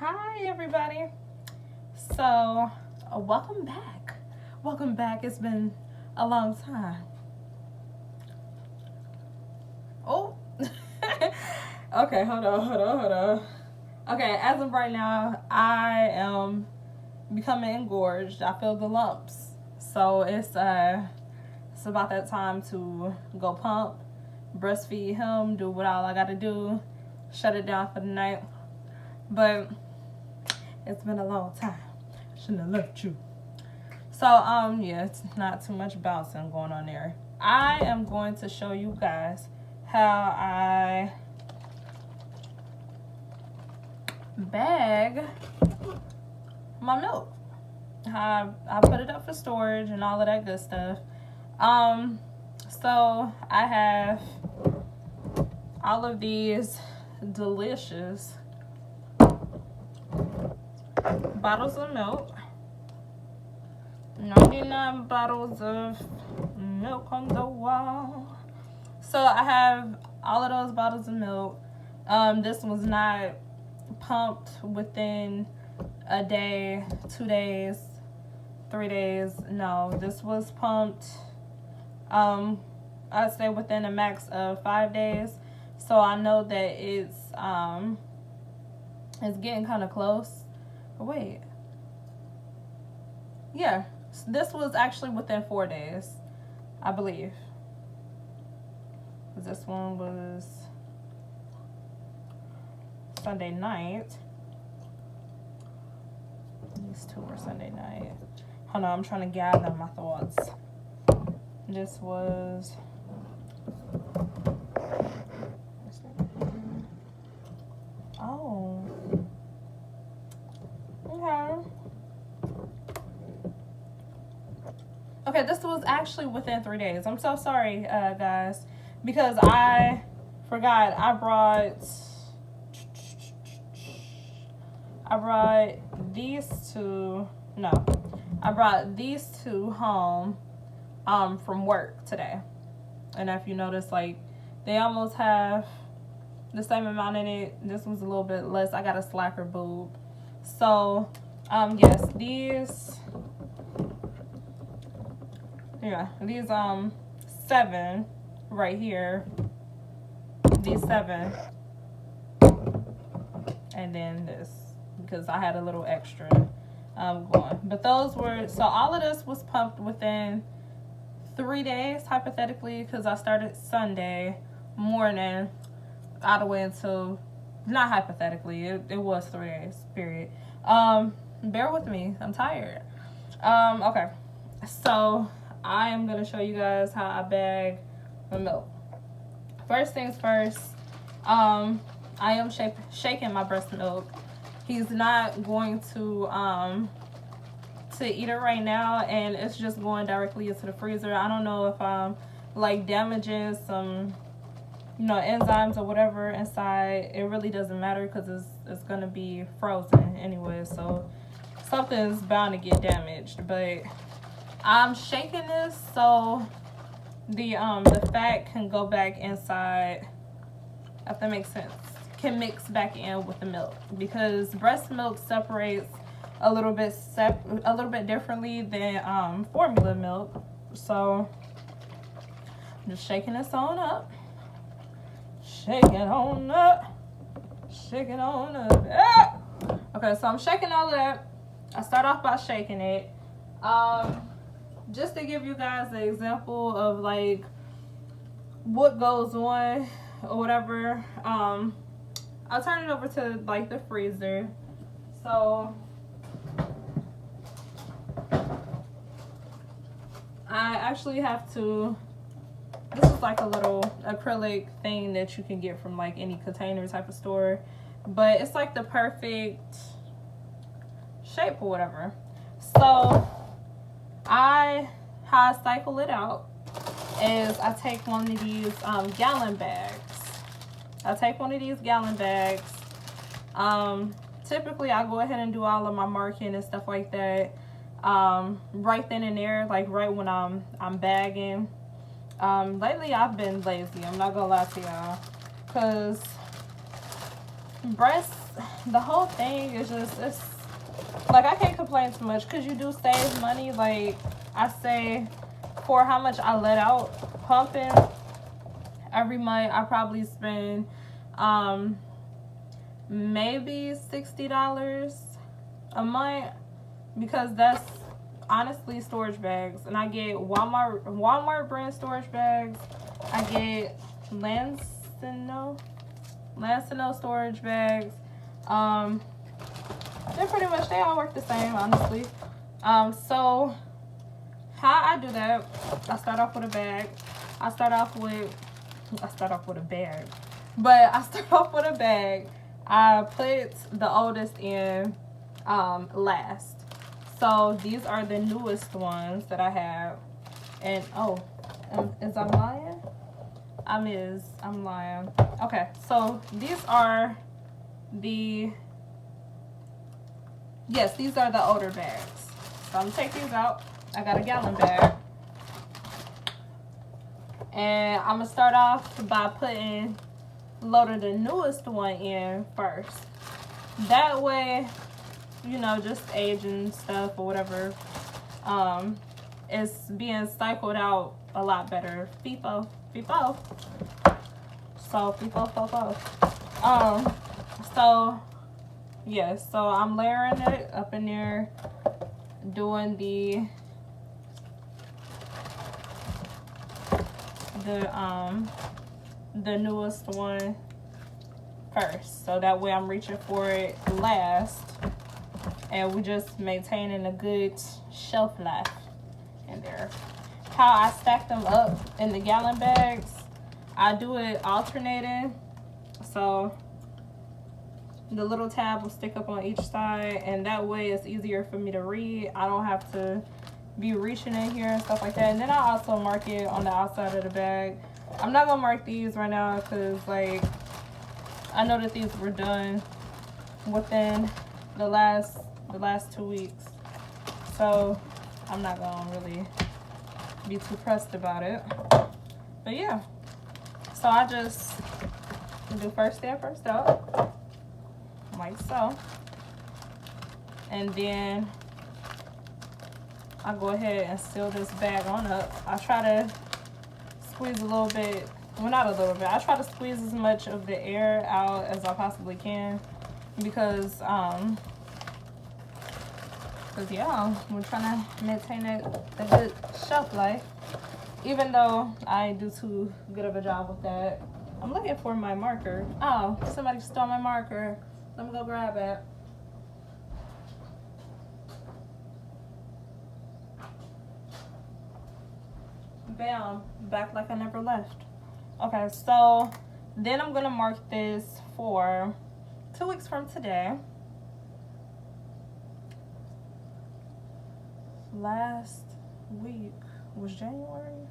Hi everybody. So welcome back. Welcome back. It's been a long time. Oh. Okay, hold on. Okay, as of right now, I am becoming engorged. I feel the lumps. So it's about that time to go pump, breastfeed him, do what all I gotta do, shut it down for the night. But it's been a long time. Shouldn't have left you. So yeah, it's not too much bouncing going on there. I am going to show you guys how I bag my milk. How I put it up for storage and all of that good stuff. So I have all of these delicious bottles of milk. 99 bottles of milk on the wall. So I have all of those bottles of milk. This was not pumped within a day, 2 days, 3 days. No, this was pumped I'd say within a max of 5 days. So I know that it's getting kind of close. Wait. Yeah, this was actually within 4 days, I believe. This one was Sunday night. These two were Sunday night. Hold on, I'm trying to gather my thoughts. This was... Oh. Okay. Okay, this was actually within 3 days. I'm so sorry, guys, because I forgot I brought these two. No, I brought these two home from work today, and if you notice, like, they almost have the same amount in it. This one's a little bit less. I got a slacker boob. So yes, these 7 right here, these 7, and then this, because I had a little extra going. But those were, so all of this was pumped within 3 days, hypothetically, because I started Sunday morning all the way until, not hypothetically, it was 3 days, period. Bear with me, I'm tired. Okay, so I am going to show you guys how I bag my milk. First things first, I am shaking my breast milk. He's not going to eat it right now, and it's just going directly into the freezer. I don't know if I'm like damaging some, enzymes or whatever inside. It really doesn't matter because it's gonna be frozen anyway, so something's bound to get damaged. But I'm shaking this so the fat can go back inside, if that makes sense, can mix back in with the milk, because breast milk separates a little bit differently than formula milk. So I'm just shaking this on up. Shake it on up. Ah! Okay, so I'm shaking all of that. I start off by shaking it. Just to give you guys an example of like what goes on or whatever, I'll turn it over to like the freezer. So I actually have to, this is like a little acrylic thing that you can get from like any container type of store, but it's like the perfect shape or whatever. So how I cycle it out is I take one of these gallon bags. Typically I go ahead and do all of my marking and stuff like that right then and there, like right when I'm bagging. Lately I've been lazy, I'm not gonna lie to y'all, because breasts the whole thing is just, it's like, I can't complain too much because you do save money. Like, I say, for how much I let out pumping every month, I probably spend maybe $60 a month, because that's honestly storage bags. And I get Walmart brand storage bags. I get Lancino storage bags. They're pretty much, they all work the same, honestly. So how I do that, I start off with a bag. I start off with a bag. But I start off with a bag. I put the oldest in last. So these are the newest ones that I have. And is I'm lying? I'm lying. Okay, so these are the older bags. So I'm gonna take these out. I got a gallon bag. And I'm gonna start off by loading the newest one in first. That way, you know, just age and stuff or whatever, it's being cycled out a lot better. FIFO. So FIFO. So yeah, so I'm layering it up in there, doing the newest one first, so that way I'm reaching for it last, and we just maintaining a good shelf life in there. How I stack them up in the gallon bags, I do it alternating, so the little tab will stick up on each side, and that way it's easier for me to read. I don't have to be reaching in here and stuff like that. And then I also mark it on the outside of the bag. I'm not gonna mark these right now because, like, I know that these were done within the last 2 weeks, so I'm not gonna really be too pressed about it. But yeah, so I just do first in, first out, like so, and then I go ahead and seal this bag on up. I try to squeeze a little bit, well, not a little bit, I try to squeeze as much of the air out as I possibly can, because yeah, we're trying to maintain a good shelf life, even though I do too good of a job with that. I'm looking for my marker. Oh, somebody stole my marker. Let me go grab it. Bam, back like I never left. Okay, so then I'm gonna mark this for 2 weeks from today. Last week was January?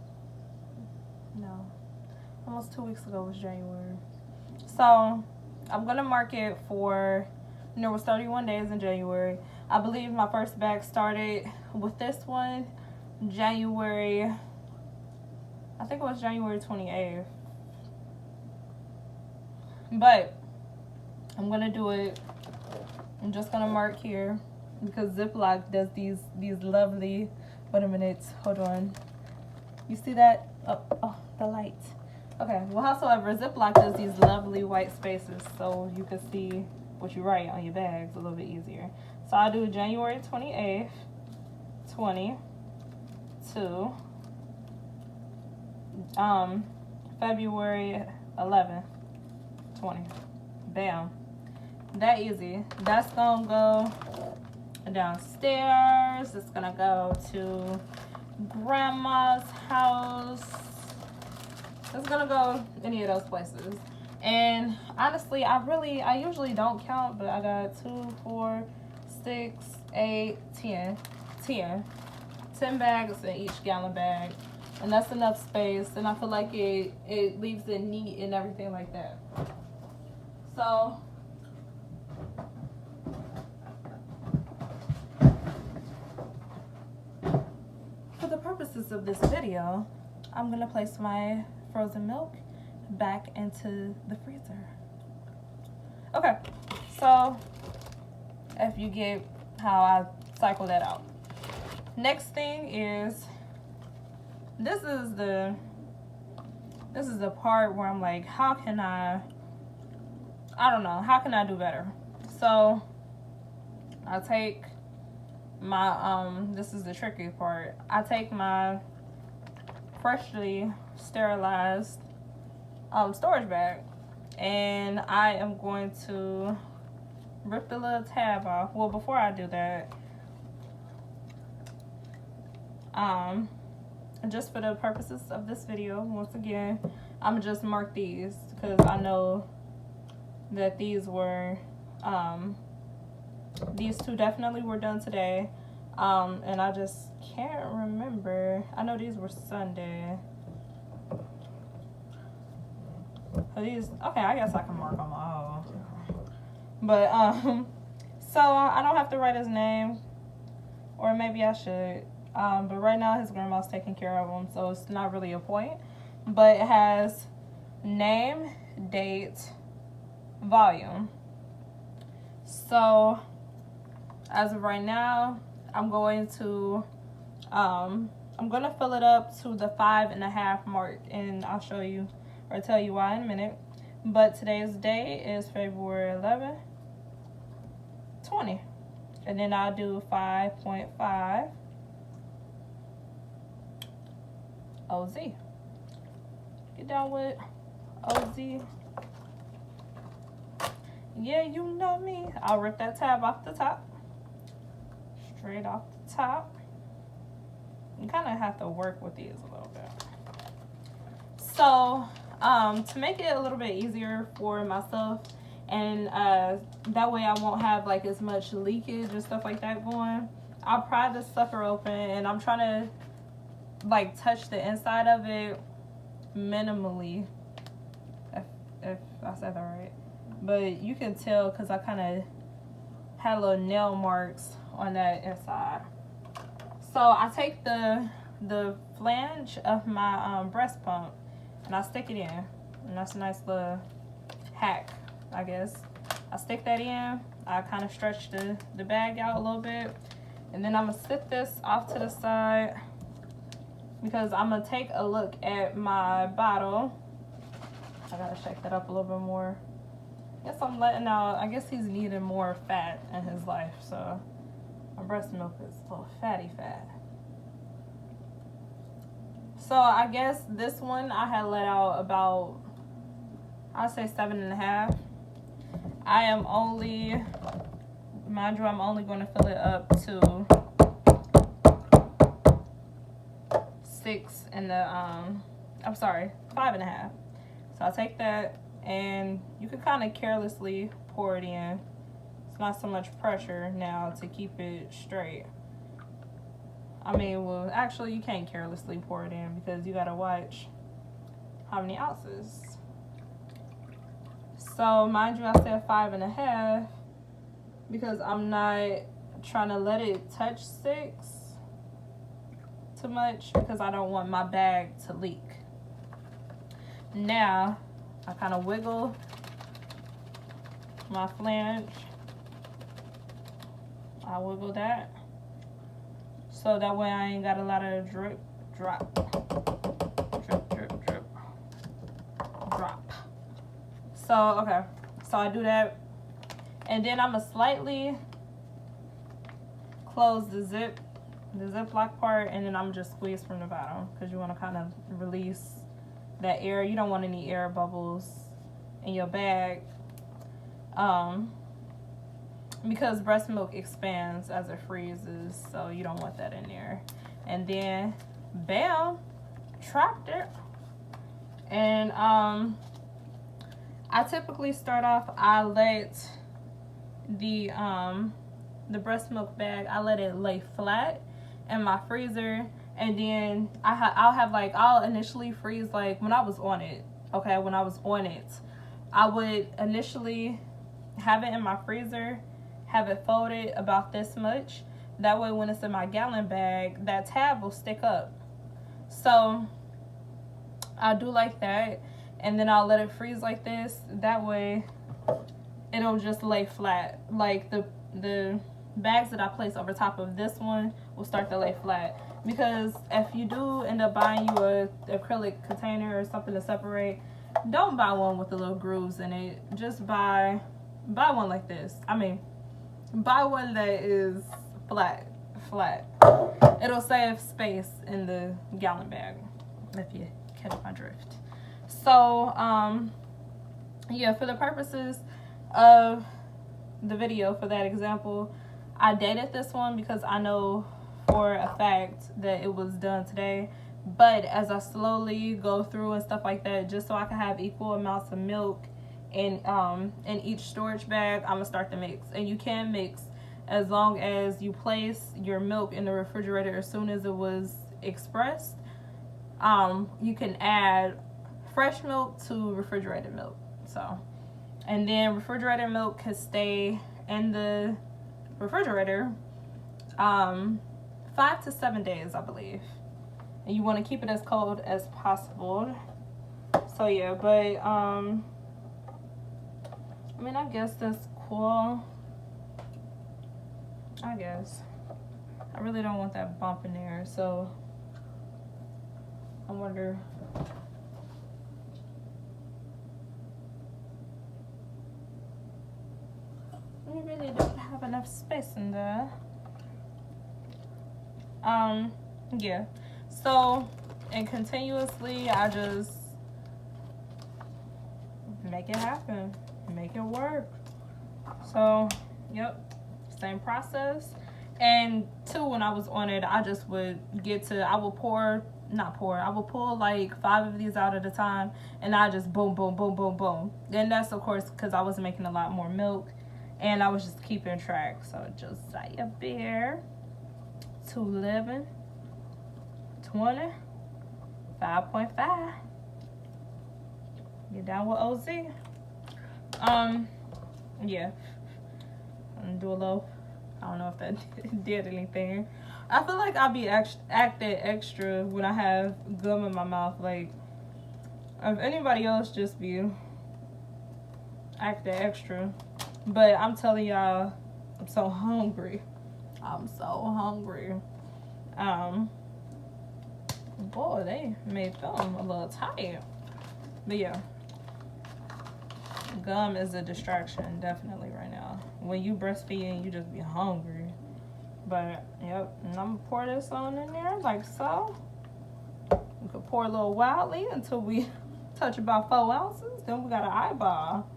No, almost 2 weeks ago was January. So I'm gonna mark it for, there was 31 days in January. I believe my first bag started with this one January, I think it was January 28th. But I'm gonna do it, I'm just gonna mark here, because Ziploc does these lovely, wait a minute, hold on. You see that? Oh, the light. Okay, well, howsoever, Ziploc does these lovely white spaces so you can see what you write on your bags a little bit easier. So I'll do January 28th, 20 to February 11th, 20. Bam. That easy. That's gonna go downstairs. It's gonna go to grandma's house. It's gonna go any of those places. And honestly, I usually don't count, but I got 2, 4, 6, 8, 10 bags in each gallon bag, and that's enough space, and I feel like it leaves it neat and everything like that. So for the purposes of this video, I'm gonna place my frozen milk back into the freezer. Okay, so, if you get how I cycle that out. Next thing is, this is the part where I'm like, how can I don't know, how can I do better? So I take my this is the tricky part. I take my freshly sterilized storage bag, and I am going to rip the little tab off. Well, before I do that, just for the purposes of this video, once again, I'm gonna just mark these because I know that these were these two definitely were done today, and I just can't remember. I know these were Sunday. These, okay, I guess I can mark them all. But so I don't have to write his name, or maybe I should. But right now his grandma's taking care of him, so it's not really a point. But it has name, date, volume. So as of right now, I'm going to fill it up to the 5.5 mark, and I'll show you or tell you why in a minute. But today's date is February 11th, 20, and then I'll do 5.5 OZ. Get down with OZ. Yeah, you know me. I'll rip that tab off the top. Straight off the top. You kind of have to work with these a little bit. So, to make it a little bit easier for myself, and that way I won't have like as much leakage and stuff like that going, I'll pry this sucker open, and I'm trying to like touch the inside of it minimally, if I said that right. But you can tell because I kind of had little nail marks on that inside. So I take the flange of my breast pump, and I stick it in, and that's a nice little hack, I guess. I stick that in. I kind of stretch the bag out a little bit, and then I'm gonna sit this off to the side because I'm gonna take a look at my bottle. I gotta shake that up a little bit more. Guess I'm letting out, I guess he's needing more fat in his life, so my breast milk is a little fatty fat. So I guess this one I had let out about, I'd say 7.5. I am only, mind you, I'm only going to fill it up to 6 in the, I'm sorry, 5.5. So I'll take that, and you can kind of carelessly pour it in. It's not so much pressure now to keep it straight. I mean, well, actually, you can't carelessly pour it in because you gotta watch how many ounces. So, mind you, I said 5.5 because I'm not trying to let it touch 6 too much because I don't want my bag to leak. Now, I kind of wiggle my flange. I wiggle that. So that way I ain't got a lot of drip, drop. Drip, drip, drip. Drop. So, okay. So I do that. And then I'm going to slightly close the ziplock part, and then I'm just squeeze from the bottom because you want to kind of release that air. You don't want any air bubbles in your bag. Because breast milk expands as it freezes, so you don't want that in there. And then, bam, trapped it. And I typically start off, I let the breast milk bag, I let it lay flat in my freezer, and then I'll initially freeze like when I was on it. Okay, when I was on it, I would initially have it in my freezer, have it folded about this much. That way when it's in my gallon bag, that tab will stick up. So I do like that, and then I'll let it freeze like this. That way it'll just lay flat. Like the bags that I place over top of this one will start to lay flat. Because if you do end up buying you a acrylic container or something to separate, don't buy one with the little grooves in it. Just buy one like this. I mean, buy one that is flat. It'll save space in the gallon bag, if you catch my drift. So yeah, for the purposes of the video, for that example, I dated this one because I know for a fact that it was done today. But as I slowly go through and stuff like that, just so I can have equal amounts of milk in each storage bag, I'm gonna start to mix. And you can mix as long as you place your milk in the refrigerator as soon as it was expressed. You can add fresh milk to refrigerated milk. So, and then refrigerated milk can stay in the refrigerator 5 to 7 days, I believe. And you want to keep it as cold as possible. So yeah, but I mean, I guess that's cool. I guess I really don't want that bump in there, so I wonder. We really don't have enough space in there. Yeah. So, and continuously, I just make it happen, make it work. So, yep. Same process. And two, when I was on it, I just would I will pull like 5 of these out at a time, and I just boom, boom, boom, boom, boom. And that's of course because I was making a lot more milk, and I was just keeping track. So Josiah Bear, 211, 20, 5.5. Get down with OZ. Yeah. And do a little, I don't know if that did anything. I feel like I'll be acting extra when I have gum in my mouth. Like, if anybody else just be acting extra. But I'm telling y'all, I'm so hungry. Boy, they made them a little tight. But yeah. Gum is a distraction, definitely, right now. When you breastfeeding, you just be hungry. But, yep, and I'm gonna pour this on in there, like so. We could pour a little wildly until we touch about 4 ounces. Then we got an eyeball.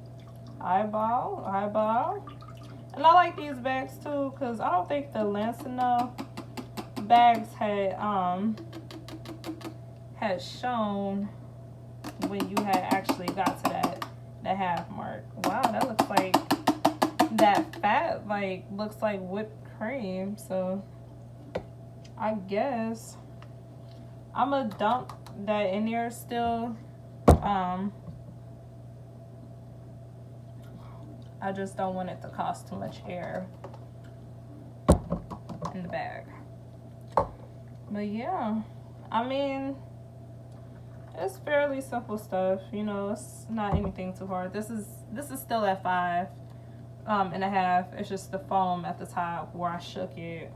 And I like these bags, too, because I don't think the Lancino bags had shown when you had actually got to the half mark. Wow, that looks like that fat looks like whipped cream. So I guess I'm gonna dump that in there still. I just don't want it to cost too much air in the bag. But yeah, I mean, it's fairly simple stuff, you know. It's not anything too hard. This is still at 5.5. It's just the foam at the top where I shook it.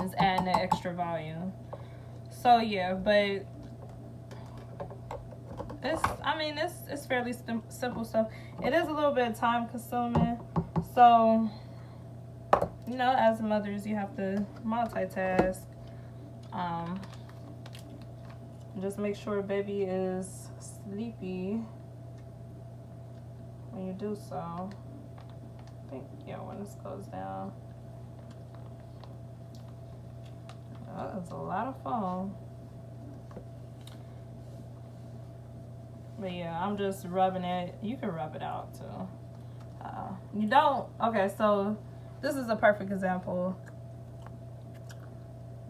Is adding the extra volume. So yeah, but it's fairly simple stuff. It is a little bit time consuming. So, you know, as mothers, you have to multitask. Just make sure baby is sleepy when you do so. I think, yeah, when this goes down. Oh, that's a lot of foam. But yeah, I'm just rubbing it. You can rub it out too. You don't. Okay, so this is a perfect example.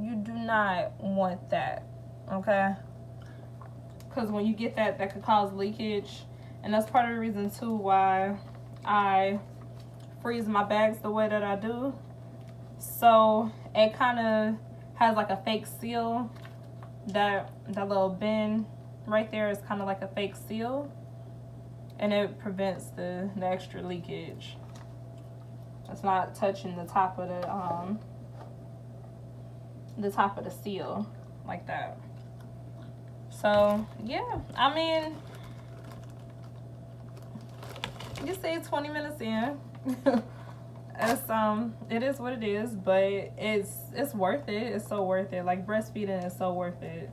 You do not want that, okay? Because when you get that could cause leakage. And that's part of the reason too why I freeze my bags the way that I do. So it kind of has like a fake seal. That little bin right there is kind of like a fake seal. and it prevents the extra leakage. It's not touching the top of the seal like that. So yeah, I mean, you see 20 minutes in. It is what it is, but it's worth it. It's so worth it. Like, breastfeeding is so worth it.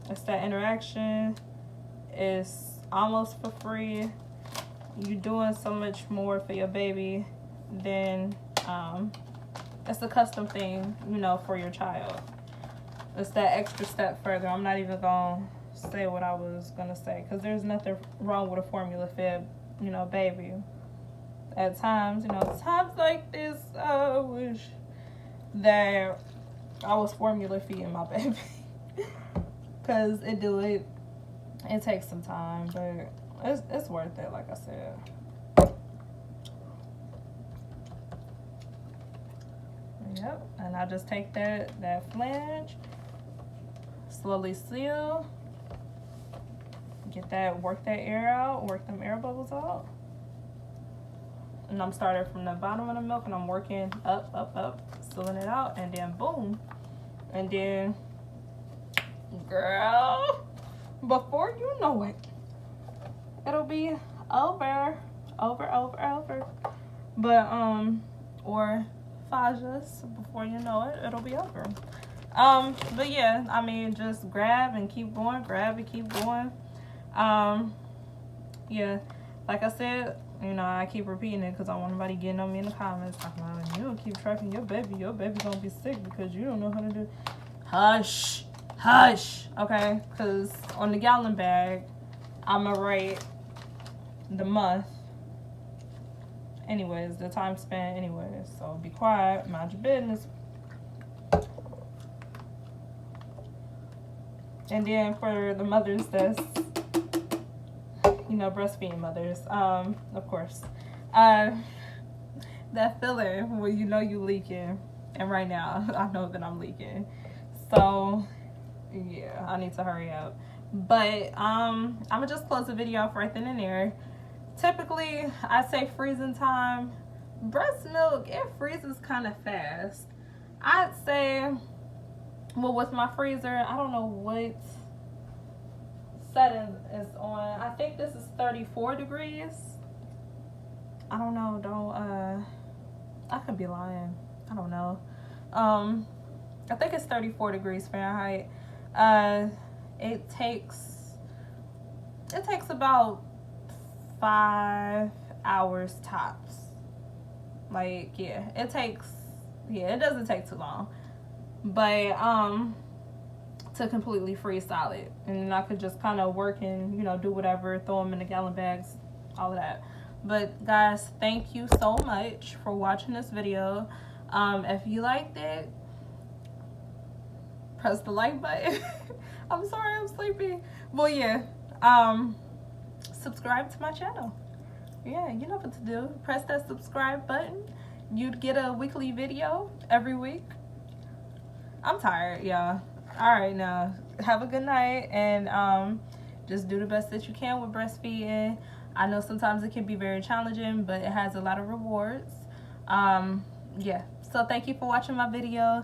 It's that interaction. It's almost for free. You're doing so much more for your baby than it's a custom thing, you know, for your child. It's that extra step further. I'm not even gonna say what I was gonna say, because there's nothing wrong with a formula fed, you know, baby. At times, you know, times like this, I wish that I was formula feeding my baby. Because it takes some time, but it's worth it, like I said. Yep, and I just take that flange, slowly seal, work that air out, work them air bubbles out. And I'm starting from the bottom of the milk, and I'm working up, sealing it out, and then boom. And then, girl, before you know it, it'll be over. But, or fajas, before you know it, it'll be over. But yeah, I mean, just grab and keep going, yeah, like I said, you know, I keep repeating it because I want nobody getting on me in the comments talking about, you don't keep tracking your baby gonna be sick because you don't know how to do. Hush, okay? Because on the gallon bag, I'ma write the month, anyways, the time spent, anyways. So be quiet, mind your business. And then for the mothers that's, you know, breastfeeding mothers, of course, that filler where you know you leaking, and right now I know that I'm leaking, so yeah, I need to hurry up. But I'm gonna just close the video off right then and there. Typically, I say freezing time. Breast milk, it freezes kind of fast. I'd say, well, with my freezer, I don't know what setting is on. I think this is 34 degrees. I don't know. I could be lying. I don't know. I think it's 34 degrees Fahrenheit. It takes about 5 hours tops. Like, yeah, it doesn't take too long. But to completely freeze solid, and then I could just kind of work and, you know, do whatever, throw them in the gallon bags, all of that. But guys, thank you so much for watching this video. If you liked it, press the like button. I'm sorry, I'm sleepy. Well, yeah, subscribe to my channel. Yeah, you know what to do. Press that subscribe button. You'd get a weekly video every week. I'm tired, y'all. All right, now have a good night, and just do the best that you can with breastfeeding. I know sometimes it can be very challenging, but it has a lot of rewards. Yeah, so thank you for watching my video.